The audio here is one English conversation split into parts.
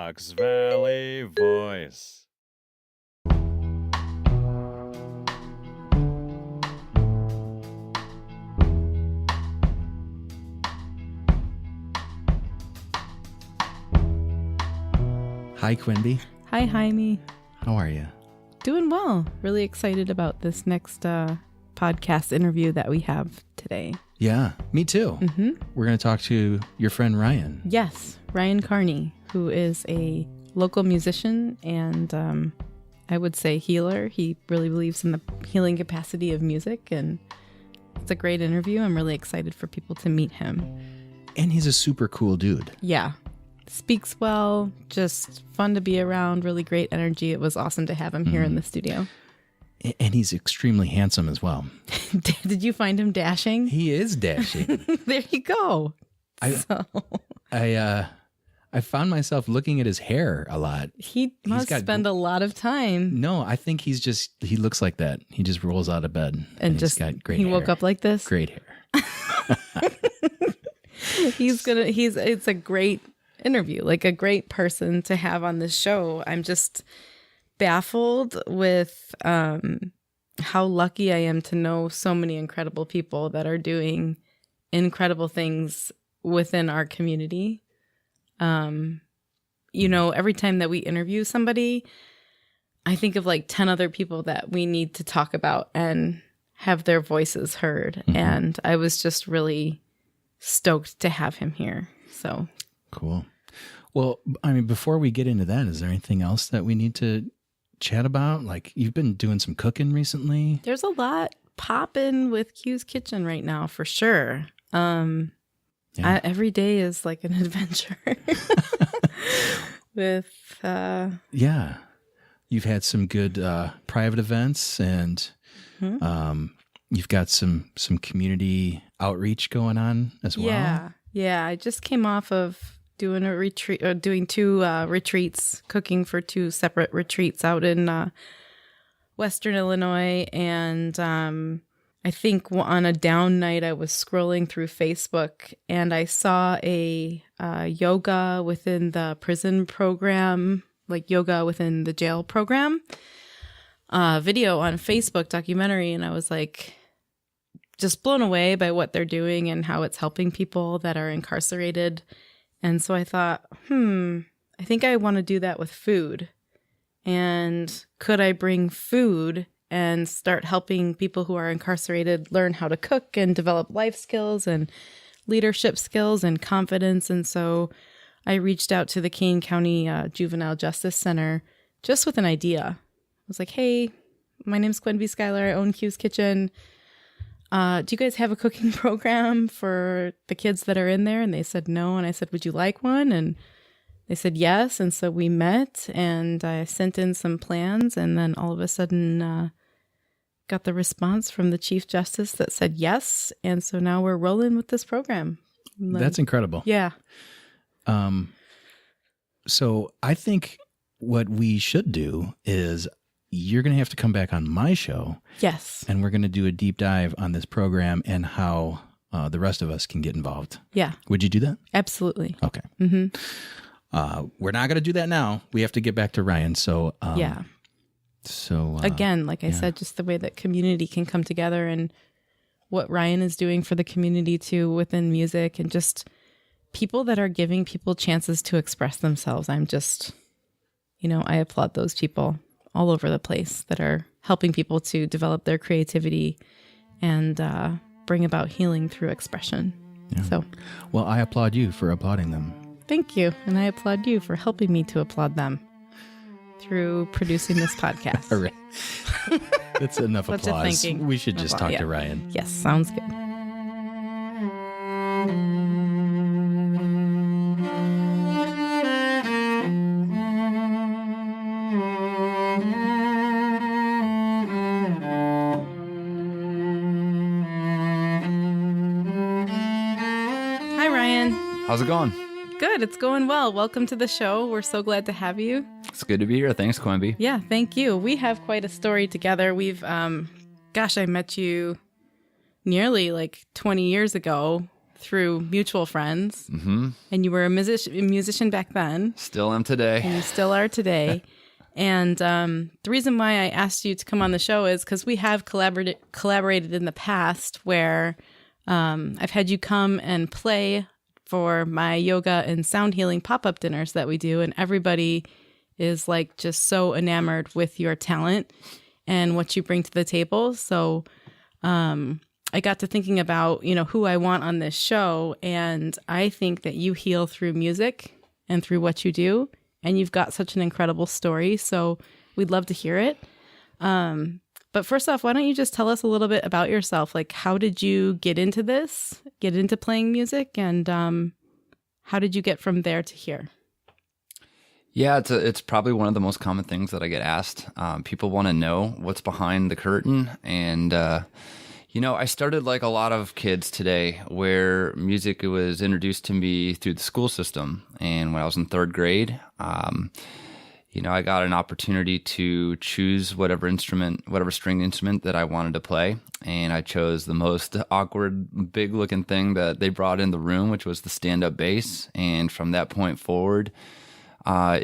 Fox Valley Voice. Hi, Quimby. Hi, Jaime. How are you? Doing well. Really excited about this next podcast interview that we have today. Yeah, me too. Mm-hmm. We're going to talk to your friend Ryan. Yes, Ryan Carney, who is a local musician and I would say healer. He really believes in the healing capacity of music, and it's a great interview. I'm really excited for people to meet him. And he's a super cool dude. Yeah. Speaks well, just fun to be around, really great energy. It was awesome to have him here in the studio. And he's extremely handsome as well. Did you find him dashing? He is dashing. There you go. I found myself looking at his hair a lot. He must spend a lot of time. No, I think he looks like that. He just rolls out of bed and just he's got great he hair. woke up like this. Great hair. It's a great interview, like a great person to have on this show. I'm just baffled with how lucky I am to know so many incredible people that are doing incredible things within our community. Every time that we interview somebody, I think of like 10 other people that we need to talk about and have their voices heard. Mm-hmm. And I was just really stoked to have him here. So cool. Well, I mean, before we get into that, is there anything else that we need to chat about? Like, you've been doing some cooking recently. There's a lot popping with Q's Kitchen right now, for sure. Every day is like an adventure. Yeah. You've had some good private events, and you've got some community outreach going on as well. Yeah. I just came off of doing a retreat, or doing two retreats, cooking for two separate retreats out in Western Illinois. And I think on a down night, I was scrolling through Facebook and I saw a yoga within the prison program, like yoga within the jail program, video on Facebook, documentary. And I was like, just blown away by what they're doing and how it's helping people that are incarcerated. And so I thought, I think I want to do that with food. And could I bring food and start helping people who are incarcerated learn how to cook and develop life skills and leadership skills and confidence? And so I reached out to the Kane County Juvenile Justice Center just with an idea. I was like, hey, my name's Quenby Schuyler. I own Q's Kitchen. Do you guys have a cooking program for the kids that are in there? And they said no. And I said, would you like one? And they said yes. And so we met and I sent in some plans. And then all of a sudden got the response from the Chief Justice that said yes. And so now we're rolling with this program. That's incredible. Yeah. So I think what we should do is you're going to have to come back on my show. Yes. And we're going to do a deep dive on this program and how the rest of us can get involved. Yeah. Would you do that? Absolutely. Okay. Mm-hmm. We're not going to do that now. We have to get back to Ryan. So, yeah. So again, like I said, just the way that community can come together and what Ryan is doing for the community too within music and just people that are giving people chances to express themselves. I'm just, I applaud those people all over the place that are helping people to develop their creativity and bring about healing through expression. Yeah. So, well, I applaud you for applauding them. Thank you. And I applaud you for helping me to applaud them through producing this podcast. All right. That's enough applause. We should just talk to Ryan. Yes, sounds good. How's it going? Good. It's going well. Welcome to the show. We're so glad to have you. It's good to be here. Thanks, Quimby. Yeah, thank you. We have quite a story together. We've, I met you nearly like 20 years ago through mutual friends, and you were a musician back then. Still am today. And you still are today. And the reason why I asked you to come on the show is because we have collaborated in the past where I've had you come and play for my yoga and sound healing pop-up dinners that we do. And everybody is like just so enamored with your talent and what you bring to the table. So I got to thinking about, who I want on this show. And I think that you heal through music and through what you do. And you've got such an incredible story. So we'd love to hear it. But first off, why don't you just tell us a little bit about yourself? Like, how did you get into this, get into playing music? And how did you get from there to here? Yeah, it's probably one of the most common things that I get asked. People want to know what's behind the curtain. And, I started like a lot of kids today where music was introduced to me through the school system. And when I was in third grade, I got an opportunity to choose whatever string instrument that I wanted to play. And I chose the most awkward, big looking thing that they brought in the room, which was the stand-up bass. And from that point forward, I've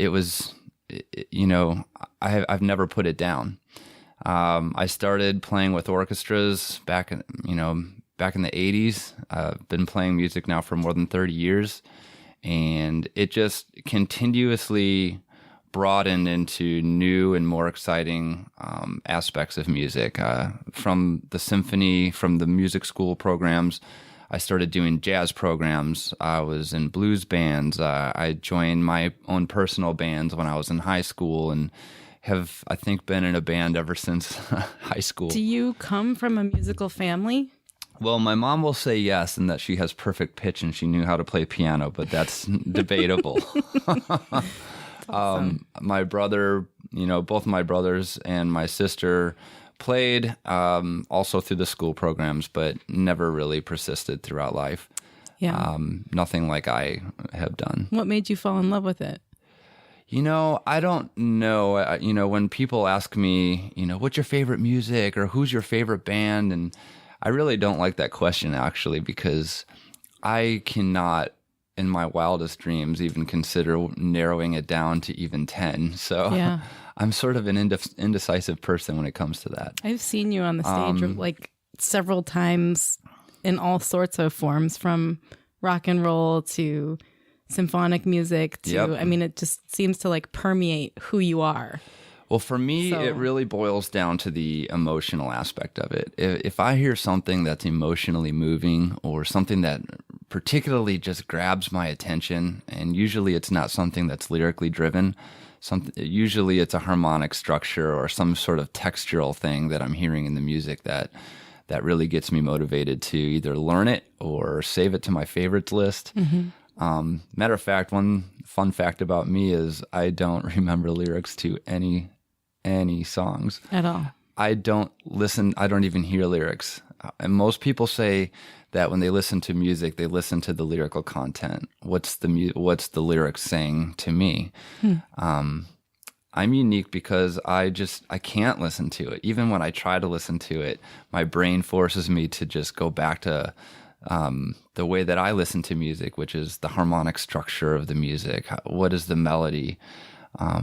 never put it down. I started playing with orchestras back in the 80s. I've been playing music now for more than 30 years, and it just continuously broadened into new and more exciting aspects of music. From the symphony, from the music school programs, I started doing jazz programs. I was in blues bands. I joined my own personal bands when I was in high school, and have, I think, been in a band ever since high school. Do you come from a musical family? Well, my mom will say yes, and that she has perfect pitch and she knew how to play piano, but that's debatable. Awesome. My brother, both my brothers and my sister played also through the school programs, but never really persisted throughout life. Yeah. Nothing like I have done. What made you fall in love with it? I don't know. When people ask me, what's your favorite music or who's your favorite band? And I really don't like that question, actually, because I cannot, in my wildest dreams, even consider narrowing it down to even 10. So yeah. I'm sort of an indecisive person when it comes to that. I've seen you on the stage like several times in all sorts of forms, from rock and roll to symphonic music to, Yep. it just seems to like permeate who you are. Well, for me, it really boils down to the emotional aspect of it. If I hear something that's emotionally moving or something that particularly just grabs my attention, and usually it's not something that's lyrically driven, usually it's a harmonic structure or some sort of textural thing that I'm hearing in the music that really gets me motivated to either learn it or save it to my favorites list. Mm-hmm. Matter of fact, one fun fact about me is I don't remember lyrics to any songs At all. I don't even hear lyrics. And most people say that when they listen to music, they listen to the lyrical content. What's the lyrics saying to me? I'm unique because I can't listen to it. Even when I try to listen to it, my brain forces me to just go back to the way that I listen to music, which is the harmonic structure of the music. What is the melody? How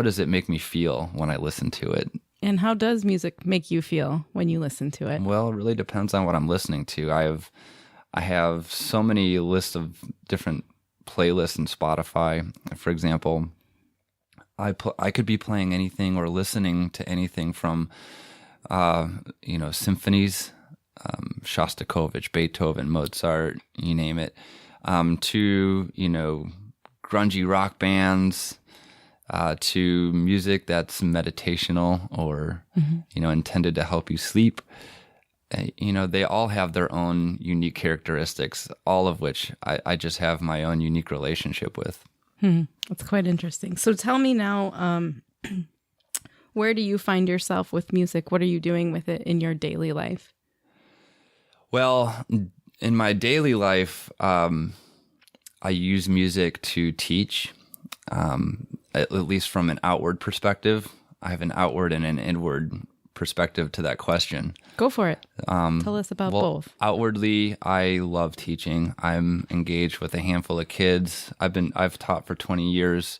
does it make me feel when I listen to it? And how does music make you feel when you listen to it? Well, it really depends on what I'm listening to. I have so many lists of different playlists in Spotify. For example, I could be playing anything or listening to anything from symphonies, Shostakovich, Beethoven, Mozart, you name it, to grungy rock bands, to music that's meditational or intended to help you sleep. They all have their own unique characteristics, all of which I just have my own unique relationship with. That's quite interesting. So tell me now, where do you find yourself with music? What are you doing with it in your daily life? Well, in my daily life, I use music to teach, at least from an outward perspective. I have an outward and an inward perspective to that question. Go for it. Tell us about both. Outwardly, I love teaching. I'm engaged with a handful of kids. I've taught for 20 years.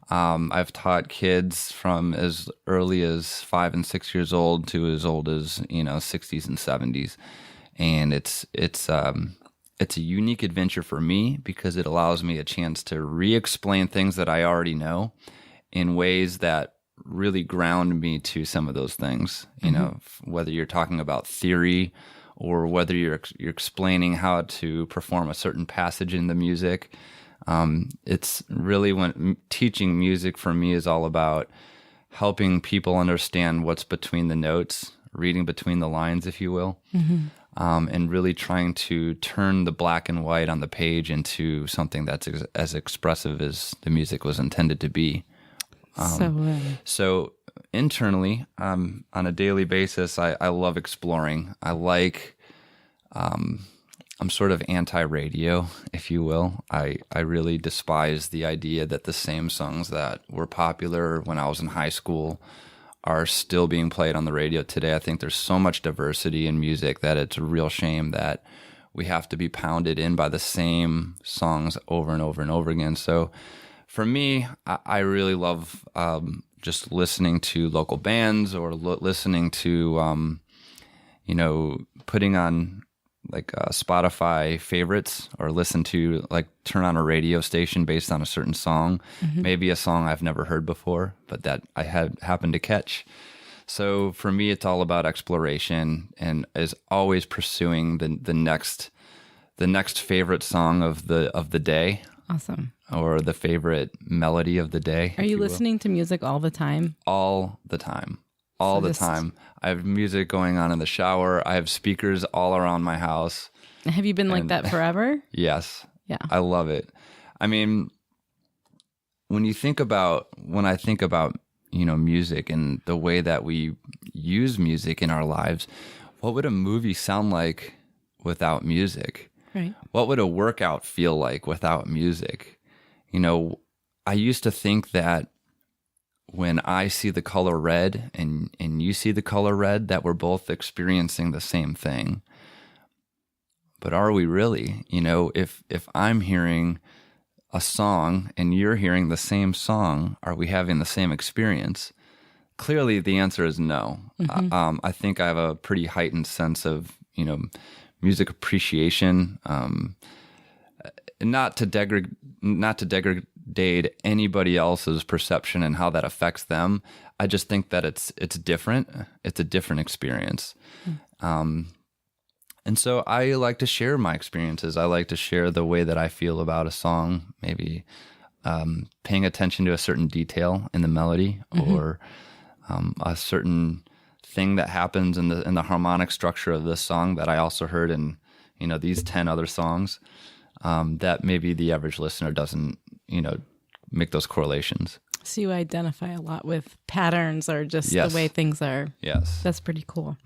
I've taught kids from as early as 5 and 6 years old to as old as 60s and 70s, and it's a unique adventure for me because it allows me a chance to re-explain things that I already know in ways that really ground me to some of those things. Whether you're talking about theory or whether you're explaining how to perform a certain passage in the music. It's really when teaching music for me is all about helping people understand what's between the notes, reading between the lines, if you will, and really trying to turn the black and white on the page into something that's as expressive as the music was intended to be. So internally, on a daily basis, I love exploring. I'm sort of anti-radio, if you will. I really despise the idea that the same songs that were popular when I was in high school are still being played on the radio today. I think there's so much diversity in music that it's a real shame that we have to be pounded in by the same songs over and over and over again. So for me, I really love just listening to local bands or listening to, putting on like Spotify favorites or turn on a radio station based on a certain song, maybe a song I've never heard before, but that I had happened to catch. So for me, it's all about exploration and is always pursuing the next favorite song of the day. Awesome. Or the favorite melody of the day. Are you listening to music all the time? All the time. All the time. I have music going on in the shower. I have speakers all around my house. Have you been like that forever? Yes. Yeah. I love it. I mean, when I think about, music and the way that we use music in our lives, what would a movie sound like without music? Right. What would a workout feel like without music? I used to think that when I see the color red and you see the color red, that we're both experiencing the same thing. But are we really? If I'm hearing a song and you're hearing the same song, are we having the same experience? Clearly, the answer is no. I think I have a pretty heightened sense of, music appreciation, not to degrade anybody else's perception and how that affects them. I just think that it's different. It's a different experience. And so I like to share my experiences. I like to share the way that I feel about a song, maybe paying attention to a certain detail in the melody or a certain thing that happens in the harmonic structure of this song that I also heard in these 10 other songs that maybe the average listener doesn't make those correlations. So you identify a lot with patterns or just Yes. the way things are. Yes. That's pretty cool.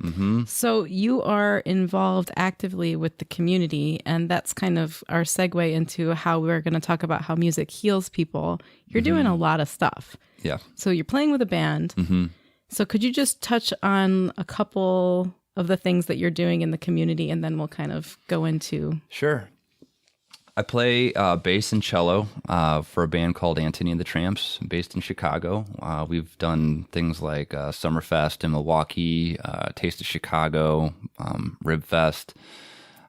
So you are involved actively with the community, and that's kind of our segue into how we're going to talk about how music heals people. You're doing a lot of stuff. Yeah. So you're playing with a band. So could you just touch on a couple of the things that you're doing in the community, and then we'll kind of go into... Sure. I play bass and cello for a band called Antony and the Tramps, based in Chicago. We've done things like Summerfest in Milwaukee, Taste of Chicago, Ribfest,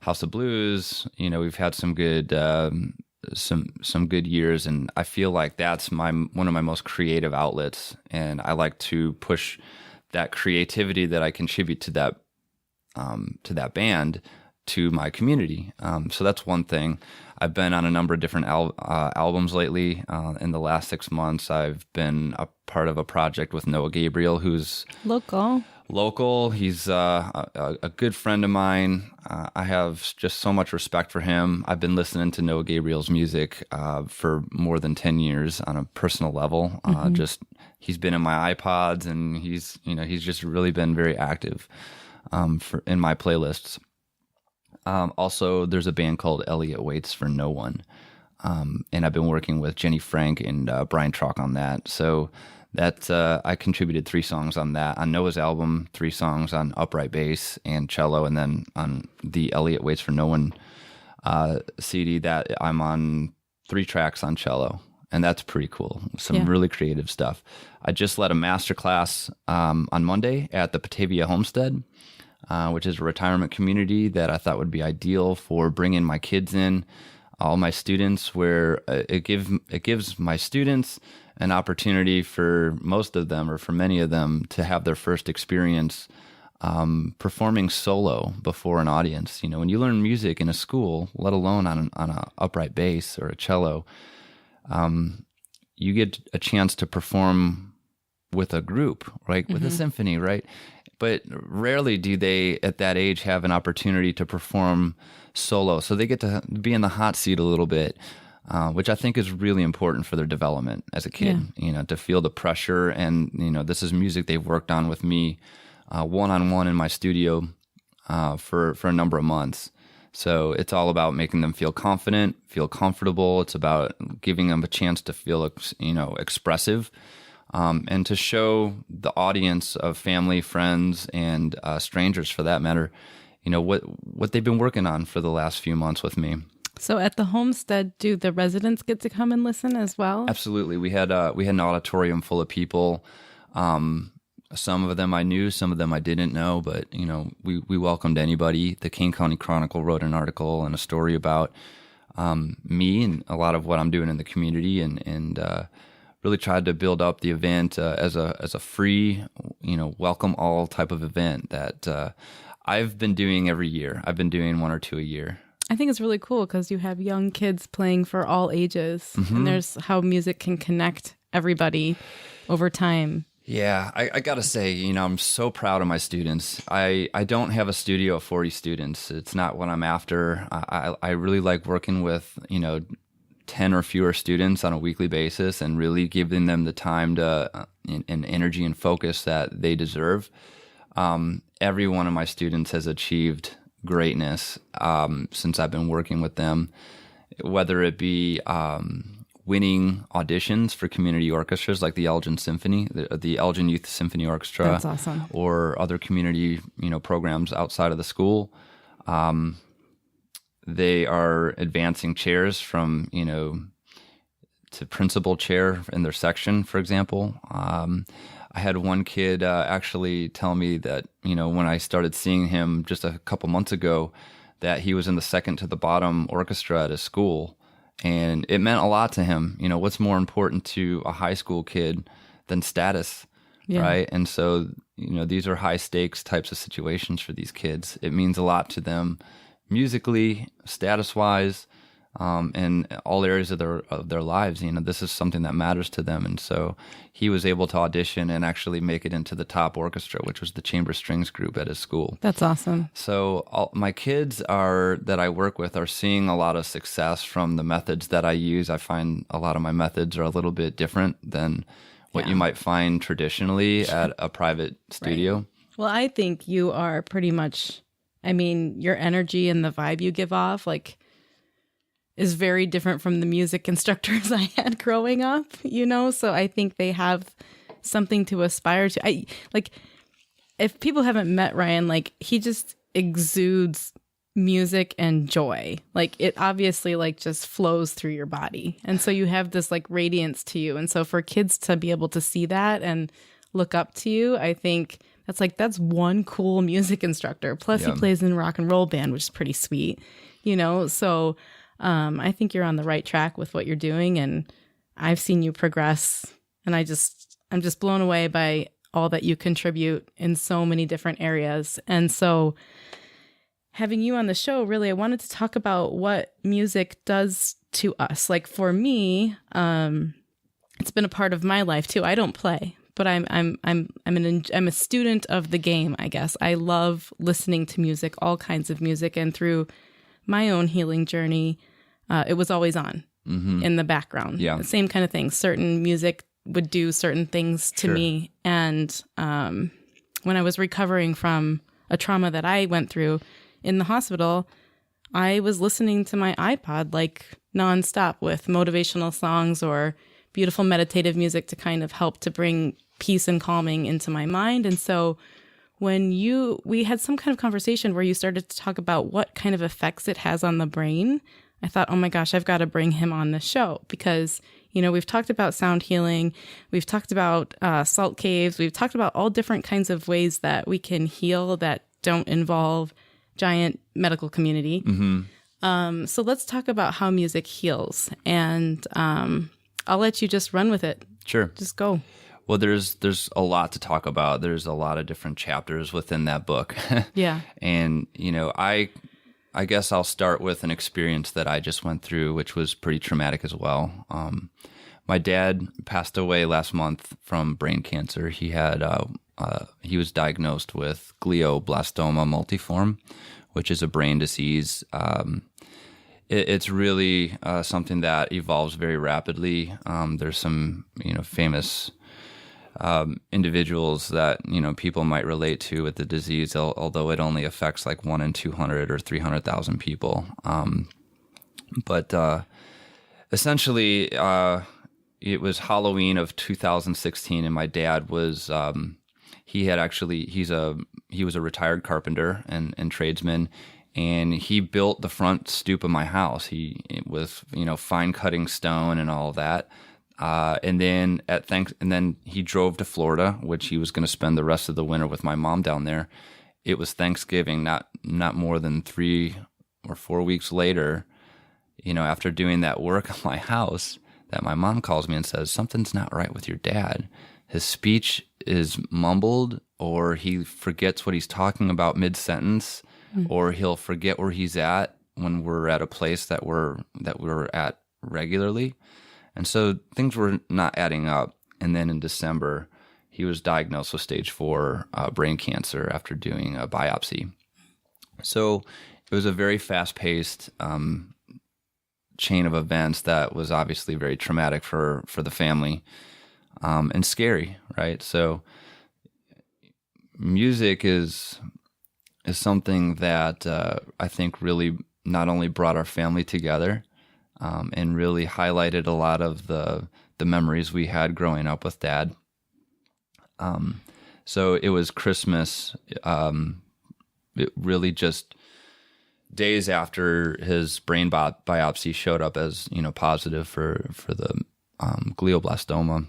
House of Blues. We've had some good some good years, and I feel like that's one of my most creative outlets, and I like to push that creativity that I contribute to that band to my community. So that's one thing. I've been on a number of different albums lately. In the last 6 months, I've been a part of a project with Noah Gabriel, who's local. He's a good friend of mine. I have just so much respect for him. I've been listening to Noah Gabriel's music for more than 10 years on a personal level. He's been in my iPods, and he's just really been very active in my playlists. Also, there's a band called Elliot Waits for No One. And I've been working with Jenny Frank and Brian Trauck on that. So That I contributed 3 songs on that. On Noah's album, 3 songs on upright bass and cello, and then on the Elliot Waits for No One CD that I'm on 3 tracks on cello. And that's pretty cool. Some really creative stuff. I just led a masterclass on Monday at the Batavia Homestead, which is a retirement community that I thought would be ideal for bringing my kids in, all my students, where it gives my students an opportunity for most of them, or for many of them, to have their first experience performing solo before an audience. You know, when you learn music in a school, let alone on an upright bass or a cello, you get a chance to perform with a group, right? With a symphony, right? But rarely do they, at that age, have an opportunity to perform solo. So they get to be in the hot seat a little bit, which I think is really important for their development as a kid, you know, to feel the pressure. And, you know, this is music they've worked on with me one-on-one in my studio for a number of months. So it's all about making them feel confident, feel comfortable. It's about giving them a chance to feel, you know, expressive, and to show the audience of family, friends, and strangers, for that matter, you know, what they've been working on for the last few months with me. So at the homestead, do the residents get to come and listen as well? Absolutely. We had an auditorium full of people. Some of them I knew, some of them I didn't know, but, you know, we welcomed anybody. The Kane County Chronicle wrote an article and a story about me and a lot of what I'm doing in the community, and really tried to build up the event as a free, you know, welcome all type of event that I've been doing every year. I've been doing 1 or 2 a year. I think it's really cool because you have young kids playing for all ages, and there's how music can connect everybody over time. Yeah, I got to say, you know, I'm so proud of my students. I don't have a studio of 40 students. It's not what I'm after. I really like working with, you know, 10 or fewer students on a weekly basis and really giving them the time to and energy and focus that they deserve. Every one of my students has achieved greatness since I've been working with them, whether it be winning auditions for community orchestras like the Elgin Symphony, the Elgin Youth Symphony Orchestra. That's awesome. Or other community, you know, programs outside of the school. They are advancing chairs from, you know, to principal chair in their section, for example. I had one kid actually tell me that, you know, when I started seeing him just a couple months ago, that he was in the second to the bottom orchestra at his school. And it meant a lot to him. You know, what's more important to a high school kid than status, right? And so, you know, these are high stakes types of situations for these kids. It means a lot to them musically, status-wise, in all areas of their lives. You know, this is something that matters to them. And so he was able to audition and actually make it into the top orchestra, which was the chamber strings group at his school. That's awesome. So my kids that I work with are seeing a lot of success from the methods that I use. I find a lot of my methods are a little bit different than what you might find traditionally at a private studio. Right. Well, I think you are pretty much, I mean, your energy and the vibe you give off, like, is very different from the music instructors I had growing up, you know? So I think they have something to aspire to. If people haven't met Ryan, like, he just exudes music and joy. Like, it obviously, like, just flows through your body. And so you have this, like, radiance to you. And so for kids to be able to see that and look up to you, I think that's one cool music instructor. Plus he plays in a rock and roll band, which is pretty sweet, you know? So I think you're on the right track with what you're doing, and I've seen you progress, and I'm just blown away by all that you contribute in so many different areas. And so having you on the show, really, I wanted to talk about what music does to us. Like, for me, it's been a part of my life too. I don't play, but I'm a student of the game, I guess. I love listening to music, all kinds of music, and through my own healing journey, it was always on in the background. Yeah. The same kind of thing. Certain music would do certain things to me. And when I was recovering from a trauma that I went through in the hospital, I was listening to my iPod like nonstop with motivational songs or beautiful meditative music to kind of help to bring peace and calming into my mind. And so when we had some kind of conversation where you started to talk about what kind of effects it has on the brain, I thought, oh my gosh, I've got to bring him on the show because, we've talked about sound healing. We've talked about salt caves. We've talked about all different kinds of ways that we can heal that don't involve giant medical community. Mm-hmm. So let's talk about how music heals. And I'll let you just run with it. Sure. Just go. Well, there's a lot to talk about. There's a lot of different chapters within that book. Yeah. And, I guess I'll start with an experience that I just went through, which was pretty traumatic as well. My dad passed away last month from brain cancer. He was diagnosed with glioblastoma multiforme, which is a brain disease. It's really something that evolves very rapidly. There's some, famous individuals that people might relate to with the disease, although it only affects like 1 in 200 or 300,000 people. But essentially, it was Halloween of 2016, and my dad was he was a retired carpenter and tradesman. And he built the front stoop of my house. With fine cutting stone and all of that. And then he drove to Florida, which he was going to spend the rest of the winter with my mom down there. It was Thanksgiving, not more than 3 or 4 weeks later, after doing that work on my house, that my mom calls me and says, something's not right with your dad. His speech is mumbled, or he forgets what he's talking about mid-sentence, or he'll forget where he's at when we're at a place that we're at regularly. And so things were not adding up. And then in December, he was diagnosed with stage 4 brain cancer after doing a biopsy. So it was a very fast-paced chain of events that was obviously very traumatic for the family and scary, right? So music is something that I think really not only brought our family together, and really highlighted a lot of the memories we had growing up with Dad. So it was Christmas. It really just days after his brain biopsy showed up as positive for the glioblastoma,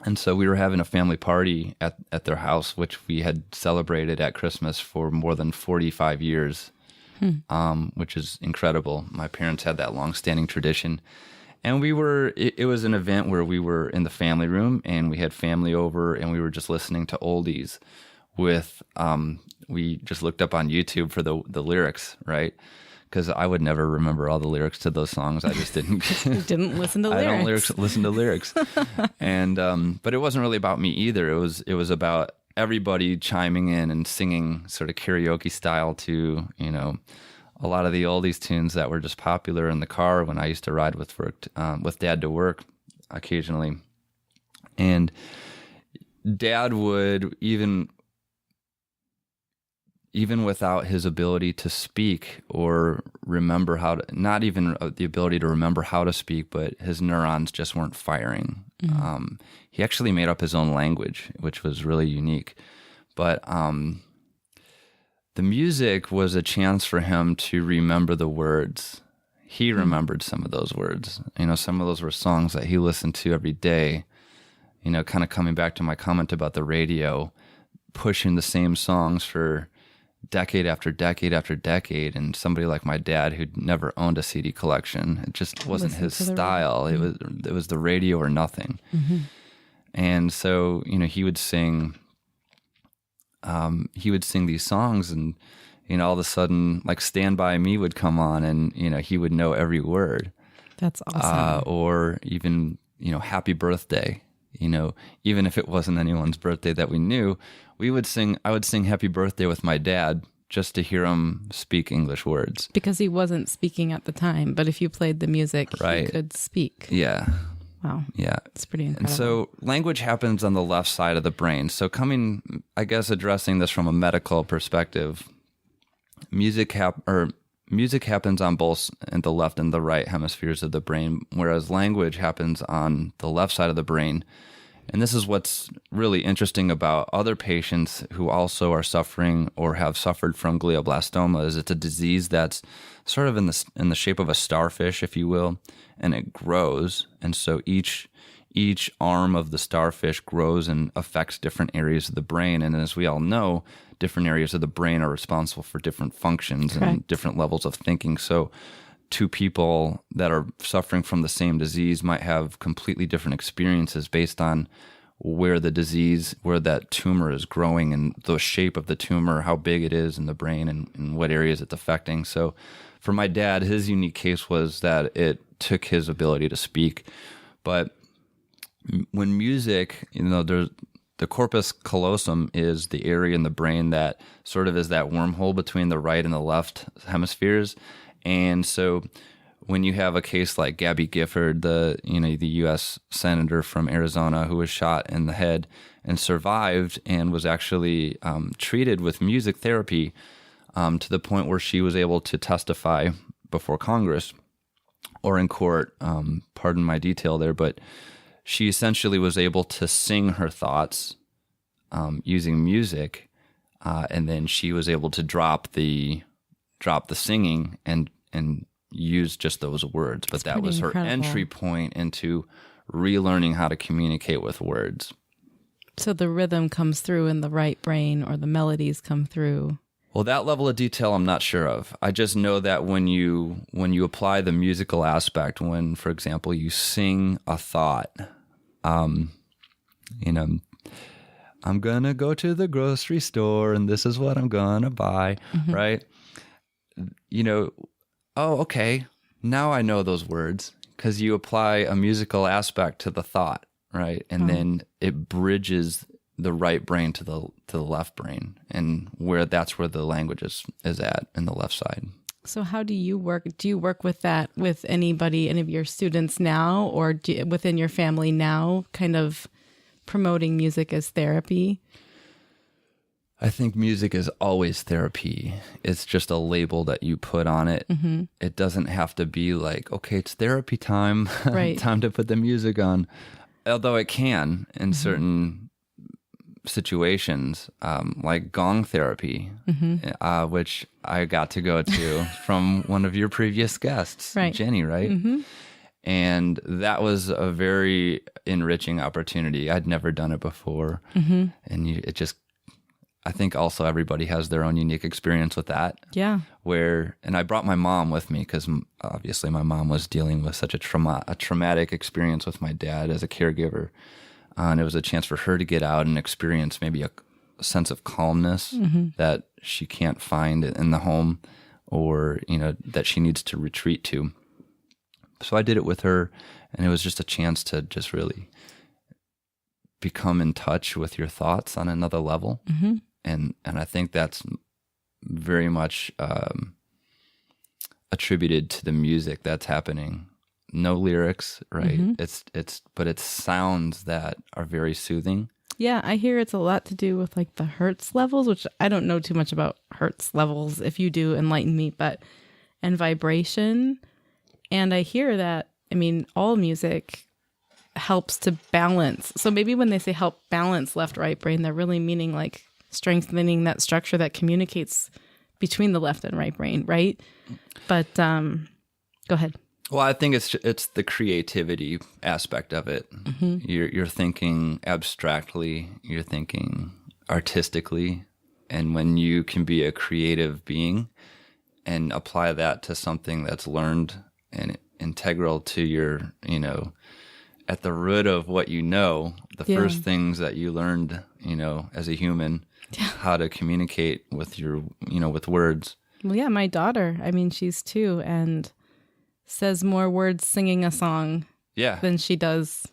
and so we were having a family party at their house, which we had celebrated at Christmas for more than 45 years. Which is incredible. My parents had that long-standing tradition. And it was an event where we were in the family room and we had family over and we were just listening to oldies we just looked up on YouTube for the lyrics, right? Because I would never remember all the lyrics to those songs. I just didn't. Didn't listen to lyrics. I don't listen to lyrics. And, but it wasn't really about me either. It was about everybody chiming in and singing sort of karaoke style to, a lot of the oldies tunes that were just popular in the car when I used to ride with Dad to work occasionally. And Dad would, even without his ability to speak or remember not even the ability to remember how to speak, but his neurons just weren't firing. Mm-hmm. He actually made up his own language, which was really unique. But the music was a chance for him to remember the words. He remembered some of those words. Some of those were songs that he listened to every day. Kind of coming back to my comment about the radio, pushing the same songs for decade after decade after decade, and somebody like my dad who'd never owned a CD collection, it just wasn't his style. It was the radio or nothing. Mm-hmm. And so he would sing these songs, and all of a sudden, like Stand By Me would come on, and he would know every word. That's awesome. Or even Happy Birthday. Even if it wasn't anyone's birthday that we knew, I would sing Happy Birthday with my dad just to hear him speak English words. Because he wasn't speaking at the time, but if you played the music, right, he could speak. Yeah. Wow. Yeah. It's pretty incredible. And so language happens on the left side of the brain. So addressing this from a medical perspective, music music happens on both in the left and the right hemispheres of the brain, whereas language happens on the left side of the brain. And this is what's really interesting about other patients who also are suffering or have suffered from glioblastoma is it's a disease that's sort of in the shape of a starfish, if you will, and it grows. And so each arm of the starfish grows and affects different areas of the brain. And as we all know, different areas of the brain are responsible for different functions and different levels of thinking. So two people that are suffering from the same disease might have completely different experiences based on where that tumor is growing and the shape of the tumor, how big it is in the brain and what areas it's affecting. So for my dad, his unique case was that it took his ability to speak. But when music, the corpus callosum is the area in the brain that sort of is that wormhole between the right and the left hemispheres. And so when you have a case like Gabby Gifford, the U.S. senator from Arizona who was shot in the head and survived and was actually treated with music therapy to the point where she was able to testify before Congress or in court, pardon my detail there, but she essentially was able to sing her thoughts using music, and then she was able to drop the singing and use just those words. But that was her entry point into relearning how to communicate with words. So the rhythm comes through in the right brain, or the melodies come through. Well, that level of detail I'm not sure of. I just know that when you apply the musical aspect, when, for example, you sing a thought, I'm gonna go to the grocery store and this is what I'm gonna buy, right? Oh, okay, now I know those words, because you apply a musical aspect to the thought, right? And then it bridges the right brain to the left brain, and that's where the language is at in the left side. So how do you work? Do you work with that with any of your students now, or within your family now, kind of promoting music as therapy? I think music is always therapy. It's just a label that you put on it. Mm-hmm. It doesn't have to be like, okay, it's therapy time, right. Time to put the music on. Although it can in certain situations, like gong therapy, which I got to go to from one of your previous guests, right. Jenny, right? Mm-hmm. And that was a very enriching opportunity. I'd never done it before. Mm-hmm. And I think also everybody has their own unique experience with that. Yeah. And I brought my mom with me because obviously my mom was dealing with such a traumatic experience with my dad as a caregiver. And it was a chance for her to get out and experience maybe a sense of calmness that she can't find in the home, or, that she needs to retreat to. So I did it with her, and it was just a chance to just really become in touch with your thoughts on another level. Mm-hmm. And I think that's very much attributed to the music that's happening. No lyrics, right? Mm-hmm. But it's sounds that are very soothing. Yeah, I hear it's a lot to do with like the hertz levels, which I don't know too much about hertz levels. If you do, enlighten me. And vibration. And I hear that, all music helps to balance. So maybe when they say help balance left-right brain, they're really meaning like strengthening that structure that communicates between the left and right brain, right? But go ahead. Well, I think it's the creativity aspect of it. Mm-hmm. You're thinking abstractly, you're thinking artistically, and when you can be a creative being and apply that to something that's learned and integral to your, at the root of what the first things that you learned, as a human, how to communicate with with words. Well, yeah, my daughter, she's 2 and says more words singing a song than she does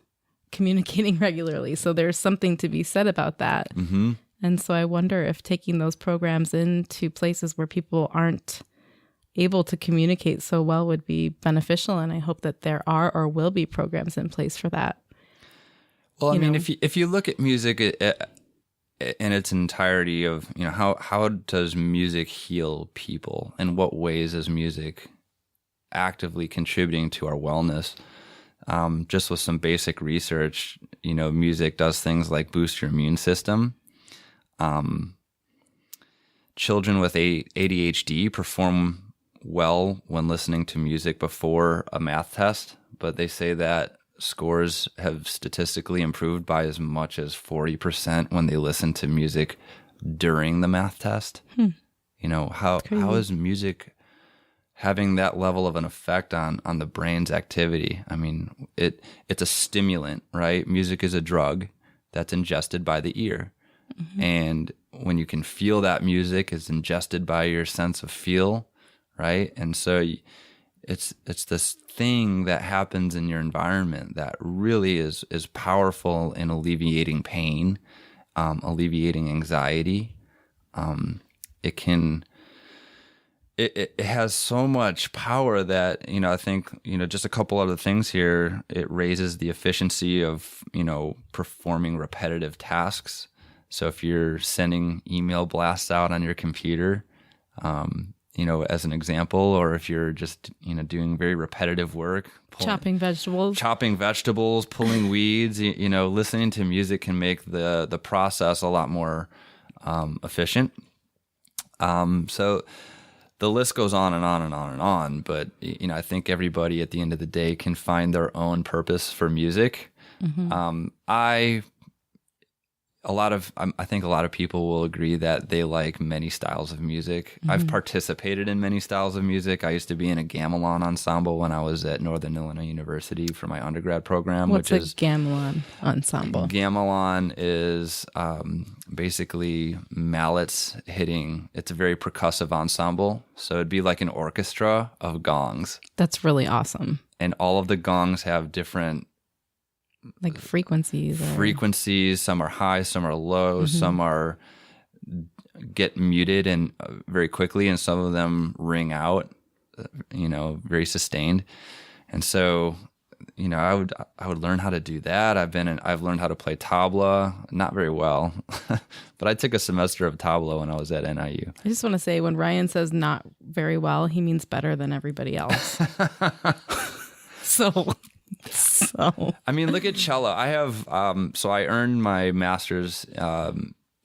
communicating regularly. So there's something to be said about that. Mm-hmm. And so I wonder if taking those programs into places where people aren't able to communicate so well would be beneficial. And I hope that there are or will be programs in place for that. Well, if you look at music in its entirety of, how does music heal people? In what ways is music actively contributing to our wellness? Just with some basic research, music does things like boost your immune system. Children with ADHD perform well when listening to music before a math test, but they say that scores have statistically improved by as much as 40% when they listen to music during the math test. How is music having that level of an effect on the brain's activity? I mean, it's a stimulant, right? Music is a drug that's ingested by the ear. And when you can feel that music is ingested by your sense of feel, right? And so it's this thing that happens in your environment that really is powerful in alleviating pain, alleviating anxiety. It has so much power that, I think, just a couple other things here. It raises the efficiency of, performing repetitive tasks. So if you're sending email blasts out on your computer, as an example, or if you're just, doing very repetitive work, chopping vegetables, pulling weeds, listening to music can make the process a lot more efficient. So the list goes on and on and on and on, but I think everybody at the end of the day can find their own purpose for music. I think a lot of people will agree that they like many styles of music. I've participated in many styles of music. I used to be in a gamelan ensemble when I was at Northern Illinois University for my undergrad program. What's a gamelan ensemble? Gamelan is basically mallets hitting. It's a very percussive ensemble. So it'd be like an orchestra of gongs. That's really awesome. And all of the gongs have different frequencies. Some are high, some are low, some get muted and very quickly, and some of them ring out, very sustained. And so, I would learn how to do that. I've learned how to play tabla, not very well, but I took a semester of tabla when I was at NIU. I just want to say, when Ryan says not very well, he means better than everybody else. So I mean, look at cello. I have so I earned my master's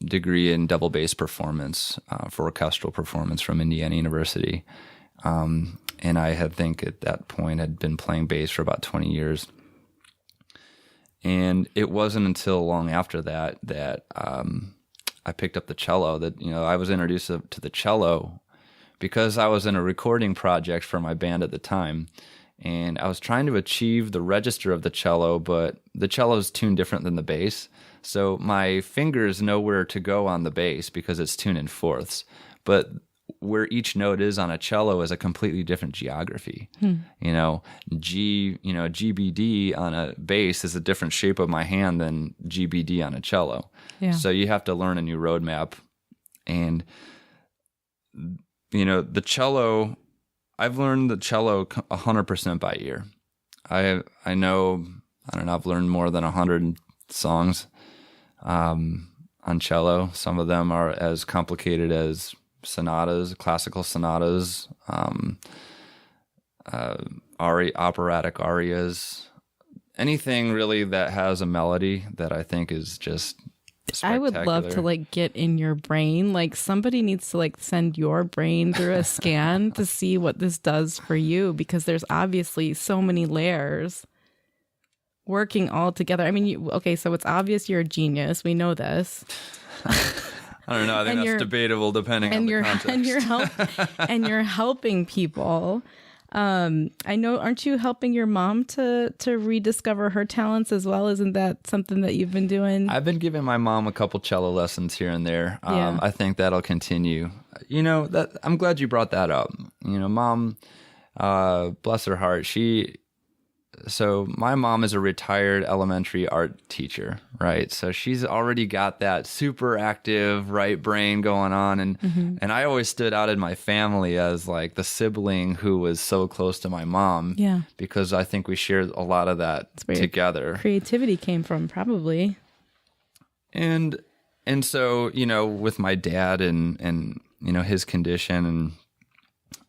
degree in double bass performance for orchestral performance from Indiana University, and I think at that point had been playing bass for about 20 years. And it wasn't until long after that I picked up the cello. That I was introduced to the cello because I was in a recording project for my band at the time. And I was trying to achieve the register of the cello, but the cello is tuned different than the bass. So my fingers know where to go on the bass because it's tuned in fourths. But where each note is on a cello is a completely different geography. GBD on a bass is a different shape of my hand than GBD on a cello. Yeah. So you have to learn a new roadmap. And, the cello... I've learned the cello 100% by ear. I know, I've learned more than 100 songs on cello. Some of them are as complicated as sonatas, classical sonatas, operatic arias, anything really that has a melody that I think is just I would love to get in your brain. Somebody needs to send your brain through a scan to see what this does for you, because there's obviously so many layers working all together. I mean, so it's obvious you're a genius. We know this. I don't know. I think that's debatable depending on the context. And you're helping people. I know, aren't you helping your mom to rediscover her talents as well? Isn't that something that you've been doing? I've been giving my mom a couple cello lessons here and there. Yeah. I think that'll continue. I'm glad you brought that up. Mom, bless her heart, so my mom is a retired elementary art teacher, right? So she's already got that super active right brain going on. And I always stood out in my family as the sibling who was so close to my mom. Yeah. Because I think we shared a lot of that together. Creativity came from, probably. And And so, with my dad and his condition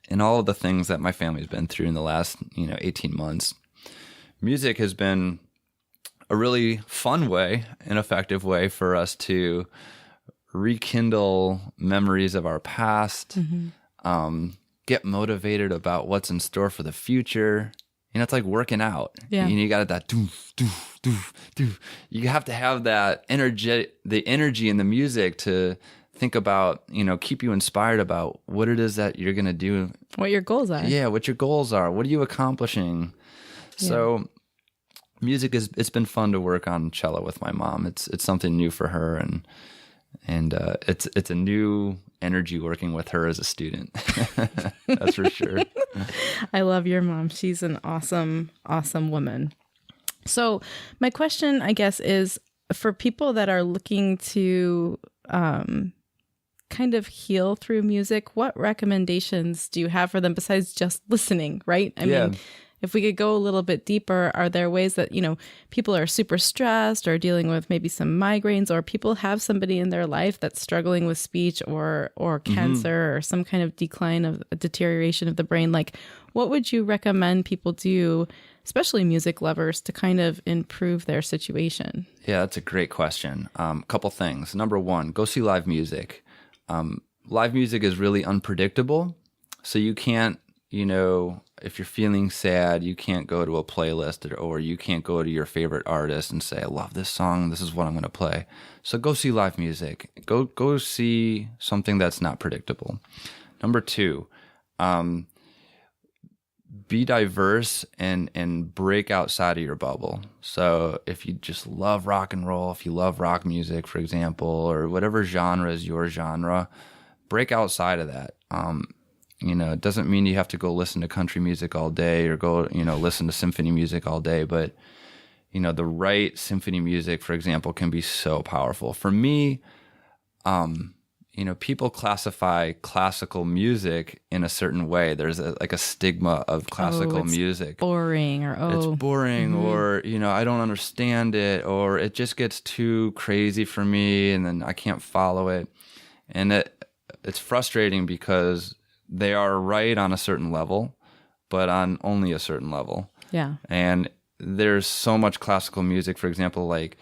and all of the things that my family's been through in the last, 18 months, music has been a really fun way, an effective way for us to rekindle memories of our past, get motivated about what's in store for the future. It's like working out. Yeah. You got that doof, doof, doof, doof. You have to have that the energy in the music to think about, keep you inspired about what it is that you're going to do. What your goals are. Yeah, what your goals are. What are you accomplishing? Yeah. So music it's been fun to work on cello with my mom. It's something new for her, and it's a new energy working with her as a student. That's for sure. I love your mom. She's an awesome, awesome woman. So my question, I guess, is for people that are looking to kind of heal through music, what recommendations do you have for them besides just listening, right? I mean, if we could go a little bit deeper, are there ways that, people are super stressed or dealing with maybe some migraines, or people have somebody in their life that's struggling with speech or cancer or some kind of decline of deterioration of the brain? Like, what would you recommend people do, especially music lovers, to kind of improve their situation? Yeah, that's a great question. Couple things. Number one, go see live music. Live music is really unpredictable, so you can't, if you're feeling sad, you can't go to a playlist or you can't go to your favorite artist and say, I love this song, this is what I'm going to play. So go see live music. Go see something that's not predictable. Number two, be diverse and break outside of your bubble. So if you just love rock and roll, if you love rock music, for example, or whatever genre is your genre, break outside of that. It doesn't mean you have to go listen to country music all day or go, listen to symphony music all day. But, the right symphony music, for example, can be so powerful. For me, people classify classical music in a certain way. There's a stigma of classical music. Boring it's boring or, I don't understand it, or it just gets too crazy for me and then I can't follow it. And it's frustrating because they are right on a certain level, but on only a certain level. Yeah. And there's so much classical music, for example, like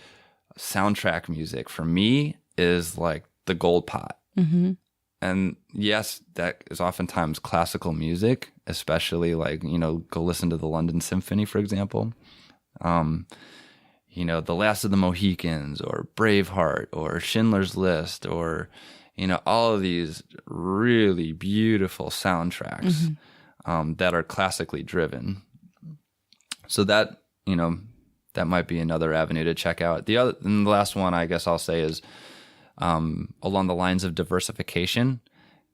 soundtrack music for me is like the gold pot. Mm-hmm. And yes, that is oftentimes classical music, especially like, go listen to the London Symphony, for example. The Last of the Mohicans or Braveheart or Schindler's List or, all of these really beautiful soundtracks that are classically driven. So that, that might be another avenue to check out. And the last one I guess I'll say is along the lines of diversification.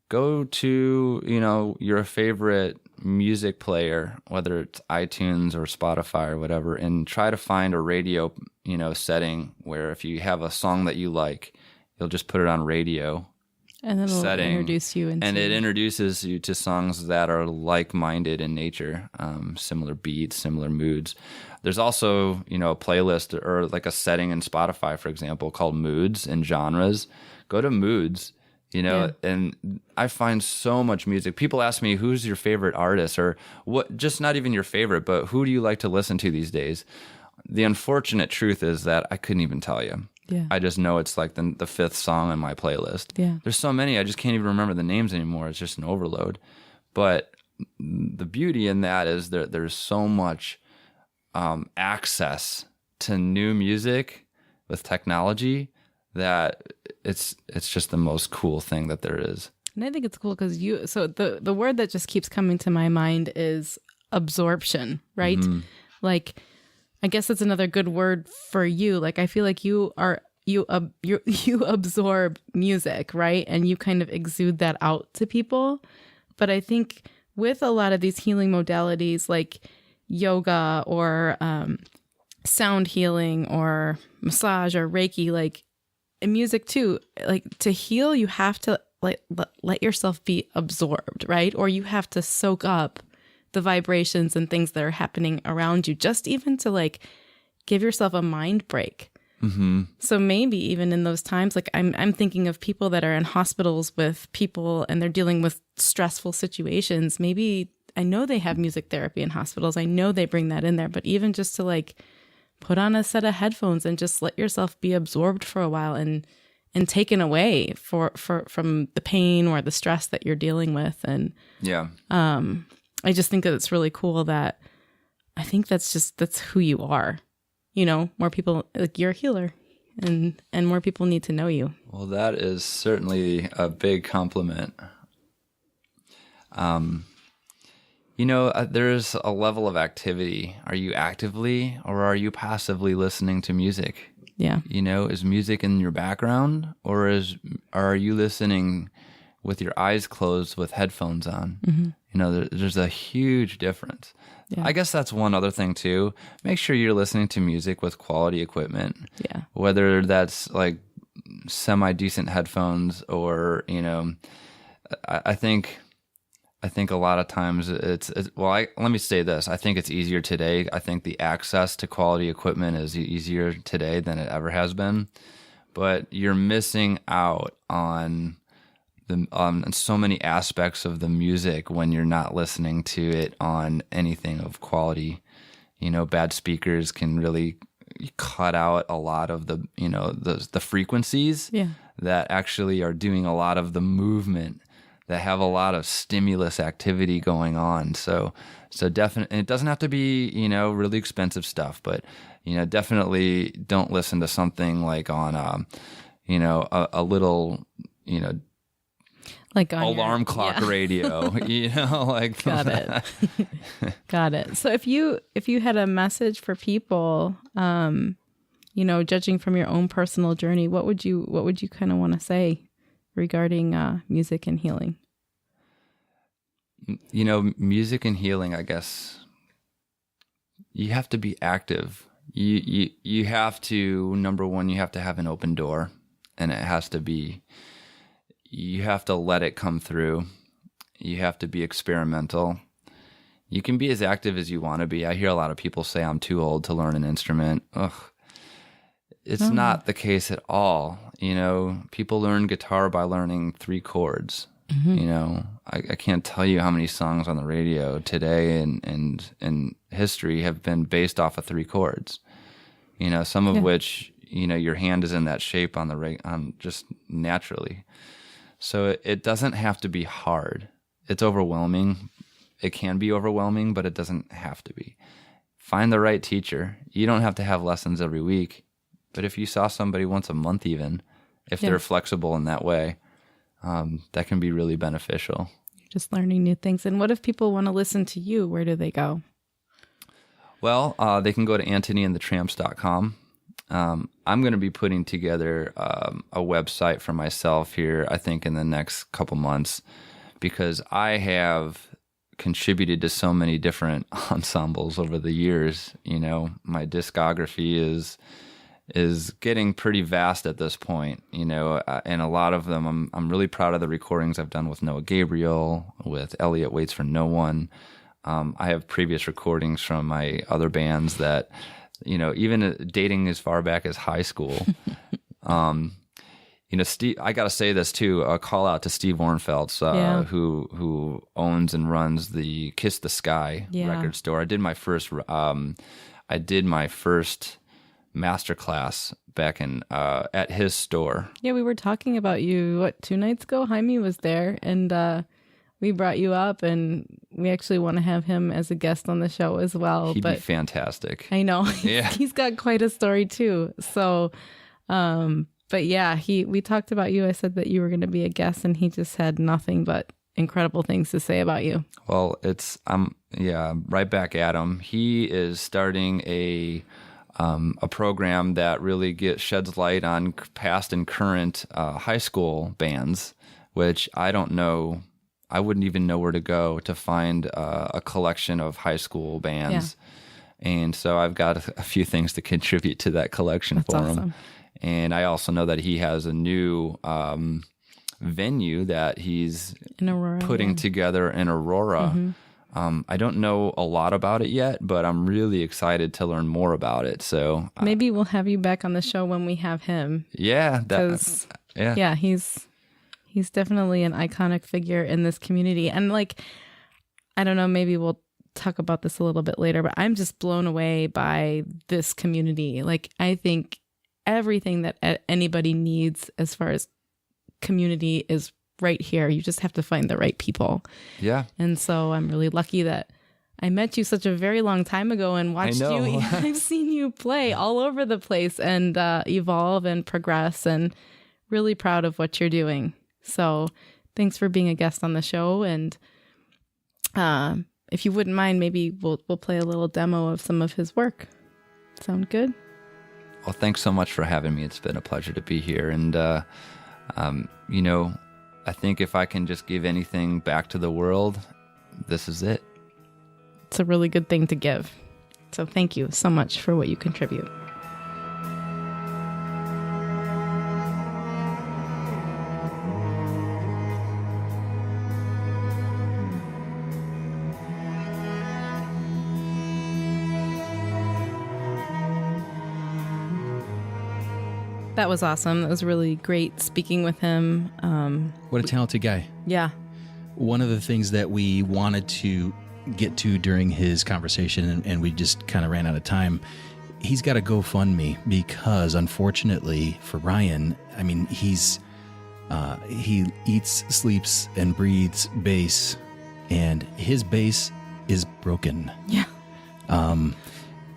Go to, your favorite music player, whether it's iTunes or Spotify or whatever, and try to find a radio, setting where if you have a song that you like, you'll just put it on radio. And then it'll introduce you into... And it introduces you to songs that are like-minded in nature, similar beats, similar moods. There's also, a playlist or like a setting in Spotify, for example, called Moods and Genres. Go to Moods, and I find so much music. People ask me, who's your favorite artist, or what, just not even your favorite, but who do you like to listen to these days? The unfortunate truth is that I couldn't even tell you. Yeah. I just know it's like the fifth song on my playlist. Yeah. There's so many, I just can't even remember the names anymore. It's just an overload. But the beauty in that is that there's so much access to new music with technology that it's just the most cool thing that there is. And I think it's cool because so the word that just keeps coming to my mind is absorption, right? Mm-hmm. Like, I guess that's another good word for you. Like, I feel like you absorb music, right? And you kind of exude that out to people. But I think with a lot of these healing modalities like yoga or sound healing or massage or Reiki, like in music too, like to heal, you have to like let yourself be absorbed, right? Or you have to soak up the vibrations and things that are happening around you, just even to like give yourself a mind break. So maybe even in those times, like I'm thinking of people that are in hospitals with people and they're dealing with stressful situations. Maybe I know they have music therapy in hospitals. I know they bring that in there, but even just to like put on a set of headphones and just let yourself be absorbed for a while and taken away from the pain or the stress that you're dealing with. And I just think that it's really cool that I think that's who you are. You know, more people, like you're a healer and more people need to know you. Well, that is certainly a big compliment. You know, there's a level of activity. Are you actively or are you passively listening to music? Yeah. You know, is music in your background or are you listening with your eyes closed with headphones on? You know, there's a huge difference. Yeah. I guess that's one other thing too. Make sure you're listening to music with quality equipment. Yeah. Whether that's like semi-decent headphones or, you know, I think a lot of times let me say this. I think it's easier today. I think the access to quality equipment is easier today than it ever has been. But you're missing out on so many aspects of the music when you're not listening to it on anything of quality. You know, bad speakers can really cut out a lot of the, you know, the frequencies that actually are doing a lot of the movement, that have a lot of stimulus activity going on. So definitely, it doesn't have to be, you know, really expensive stuff, but, you know, definitely don't listen to something like on, you know, a little, you know, like on alarm clock radio, you know, like got it. Got it. So if you had a message for people, you know, judging from your own personal journey, what would you kind of want to say regarding music and healing? You know, music and healing, I guess you have to be active. You have to, number one, you have to have an open door, and it has to be, you have to let it come through. You have to be experimental. You can be as active as you want to be. I hear a lot of people say I'm too old to learn an instrument. Ugh. It's not the case at all. You know, people learn guitar by learning 3 chords. You know, I can't tell you how many songs on the radio today and history have been based off of 3 chords. You know, some of which, you know, your hand is in that shape on just naturally. So it doesn't have to be hard. It's overwhelming. It can be overwhelming, but it doesn't have to be. Find the right teacher. You don't have to have lessons every week. But if you saw somebody once a month even, if they're flexible in that way, that can be really beneficial. You're just learning new things. And what if people want to listen to you? Where do they go? Well, they can go to anthonyandthetramps.com. I'm going to be putting together a website for myself here, I think, in the next couple months, because I have contributed to so many different ensembles over the years. You know, my discography is getting pretty vast at this point, you know, and a lot of them, I'm really proud of the recordings I've done with Noah Gabriel, with Elliot Waits for No One. I have previous recordings from my other bands that, you know, even dating as far back as high school. You know, Steve, I got to say this too, a call out to Steve Ornfeld's, who owns and runs the Kiss the Sky record store. I did my first masterclass back in at his store. Yeah, we were talking about you 2 nights ago. Jaime was there, and we brought you up, and we actually want to have him as a guest on the show as well. He'd be fantastic. I know. He's got quite a story too. So, but yeah, we talked about you. I said that you were going to be a guest, and he just had nothing but incredible things to say about you. Well, right back at him. He is starting a program that really sheds light on past and current high school bands, which I don't know. I wouldn't even know where to go to find a collection of high school bands. Yeah. And so I've got a few things to contribute to that collection for him. And I also know that he has a new venue that he's putting together in Aurora. I don't know a lot about it yet, but I'm really excited to learn more about it. So maybe we'll have you back on the show when we have him. yeah, Yeah, he's definitely an iconic figure in this community. And like, I don't know, maybe we'll talk about this a little bit later, but I'm just blown away by this community. Like, I think everything that anybody needs as far as community is right here. You just have to find the right people. Yeah. And so I'm really lucky that I met you such a very long time ago and watched you. I've seen you play all over the place and evolve and progress, and really proud of what you're doing. So thanks for being a guest on the show. And if you wouldn't mind, maybe we'll play a little demo of some of his work. Sound good? Well, thanks so much for having me. It's been a pleasure to be here. And, I think if I can just give anything back to the world, this is it. It's a really good thing to give. So thank you so much for what you contribute. That was awesome. That was really great speaking with him. What a talented guy. Yeah. One of the things that we wanted to get to during his conversation, and we just kind of ran out of time, he's got a GoFundMe because, unfortunately for Ryan, I mean, he eats, sleeps, and breathes bass, and his bass is broken. Yeah.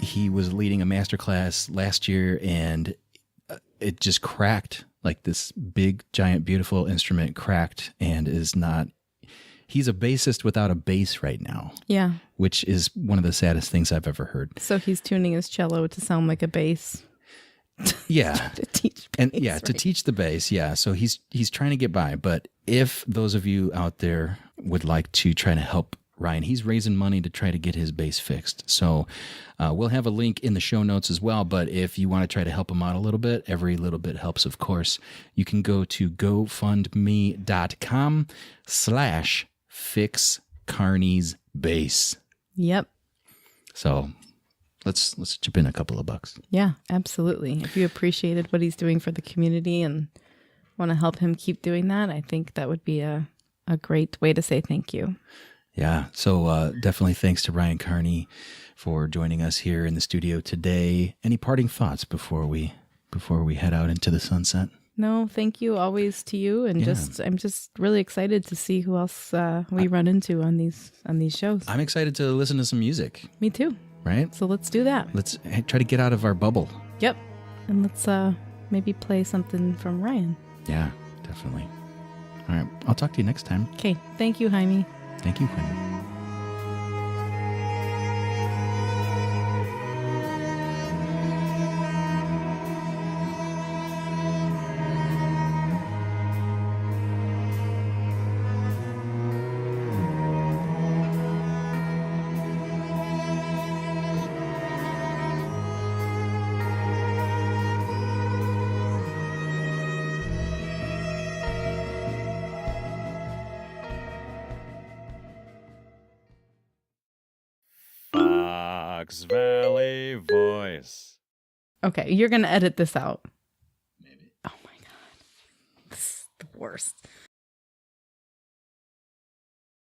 He was leading a masterclass last year, and it just cracked. Like, this big, giant, beautiful instrument cracked and is not. He's a bassist without a bass right now. Yeah. Which is one of the saddest things I've ever heard. So he's tuning his cello to sound like a bass. Yeah. To teach bass, And yeah, right? to teach the bass. Yeah. So he's trying to get by. But if those of you out there would like to try to help Ryan, he's raising money to try to get his bass fixed. So we'll have a link in the show notes as well. But if you want to try to help him out a little bit, every little bit helps, of course. You can go to gofundme.com/fix Carney's bass. Yep. So let's chip in a couple of bucks. Yeah, absolutely. If you appreciated what he's doing for the community and want to help him keep doing that, I think that would be a great way to say thank you. Yeah. So definitely thanks to Ryan Carney for joining us here in the studio today. Any parting thoughts before we head out into the sunset? No, thank you always to you, and I'm just really excited to see who else we run into on these shows. I'm excited to listen to some music. Me too. Right? So let's do that. Let's try to get out of our bubble. Yep. And let's maybe play something from Ryan. Yeah, definitely. All right. I'll talk to you next time. Okay. Thank you, Jaime. Thank you, Quinn. Fox Valley Voice. Okay, you're going to edit this out. Maybe. Oh my God. This is the worst.